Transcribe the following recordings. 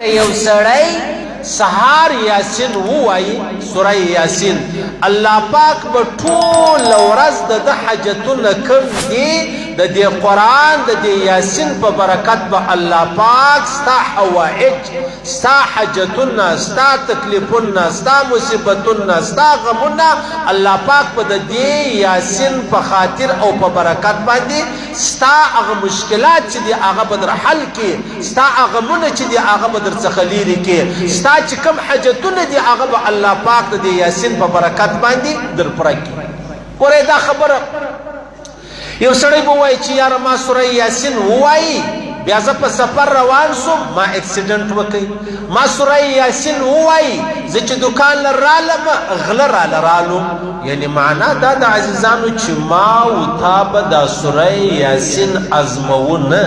یو سړی سهار یاسین ووایي سوره یاسین الله پاک به ټول ورځ د حاجتونه کم دي د دې قرآن د دې یاسین په برکت به الله پاک ستا حوائج ستا حاجتونه ستا تکلیفونه ستا مصیبتونه ستا غمونه الله پاک به د دې یاسین په خاطر او په برکت باندې ستا هغه مشکلات چې دي هغه به در حل کړي ستا هغه غمونه چې دي هغه به در څخه لرې کړي ستا چې کوم حاجتونه دي هغه به الله پاک د دې یاسین په برکت باندې در پوره کړي. ګورئ دا خبره یو سړی به وایي چې یاره ما سوره یاسین ووایي بیا زه په سفر روان سوم ما اکسیډنټ وکړي ما سوره یاسین ووایي زه چې دکان له رالم غله راله رالو یعنی معنا دا د عزیزانو چې ما و تا به دا سوره یاسین ازموونه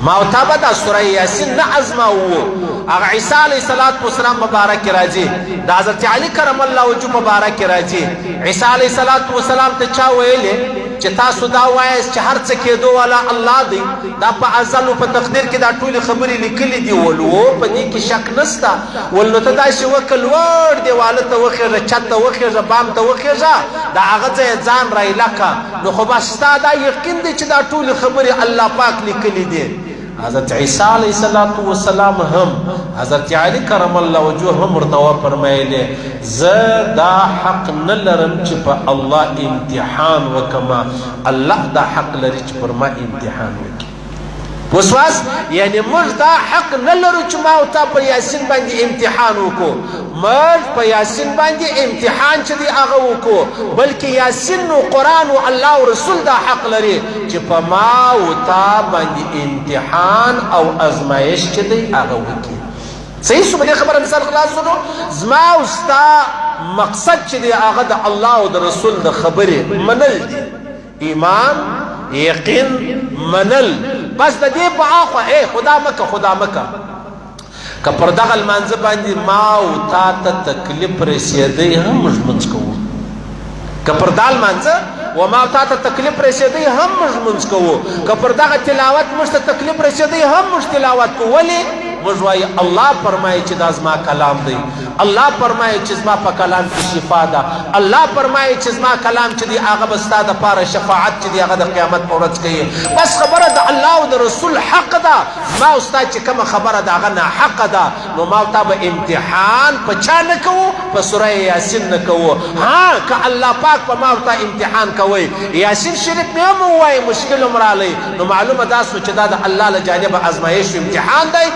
ما و تا به دا سوره یاسین نه ازموو هغه عیسی علیه السلام مبارک راځي د حضرت علی کرم الله وجهه مبارک راځي عیسی علیه السلام ته چا ویلې چې تاسو دا وایاست چې هر څه کېدو والا الله دی دا په ازل او په تقدیر کې دا ټولې خبرې لیکلې دي ولو په دې کې شک نشته ولنو ته داسې وکړ لوړ دیواله ته وخېږه چت ته وخېږه بام ته وخېږه د هغه ځای ځان رایله کړه نو خو بس ستا دا یقین دی چې دا ټولې خبرې الله پاک لیکلې دي. حضرت عیسی علیه السلام هم حضرت علی کرم الله وجهه هم ورته وفرمایلې زه دا حق نه لرم چې په الله امتحان وکړم الله دا حق لري چې پر ما امتحان وکړي. وسواس یعنی موږ دا حق نه لرو چې ما او تا په یاسین باندې امتحان وکړو موږ په یاسین باندې امتحان چې دی هغه وکړو بلکې یاسین و قرآن و الله او رسول دا حق لري چې په ما او تا باندې امتحان او ازمایش چې دی هغه وکړي. صحیح شو په دې خبره مثال خلاص شو زما او ستا مقصد چې دی هغه د الله او د رسول د خبرې منل دي ایمان یقین منل بس د دې په اخو خدا مکه خدا مکه که پر دغه لمانځه باندې ما او تا ته تکلیف رسېدی هم موږ لمونځ کوو که پر دا لمانځه و ما او تا ته تکلیف رسېدی هم موږ لمونځ کوو که پر دغه تلاوت موږ ته تکلیف رسېدی هم موږ تلاوت کوو ولې موږ وایي الله فرمایي چې دا زما کلام دی الله فرمایي چې زما په کلام کې شفا ده الله فرمایي چې زما کلام چې دی هغه به ستا دپاره شفاعت چې دی هغه د قیامت په ورځ کوي بس خبره د الله او د رسول حق ده ما او ستا چې کومه خبره ده هغه ناحقه ده نو ما او تا به امتحان په چا نه کوو په سوره یاسین نه کوو ها که الله پاک په ما او تا امتحان کوئ یاسین شریف مې هم ووایي مشکل هم رالی نو معلومه دا سو چې دا د الله له جانبه ازمایش امتحان دی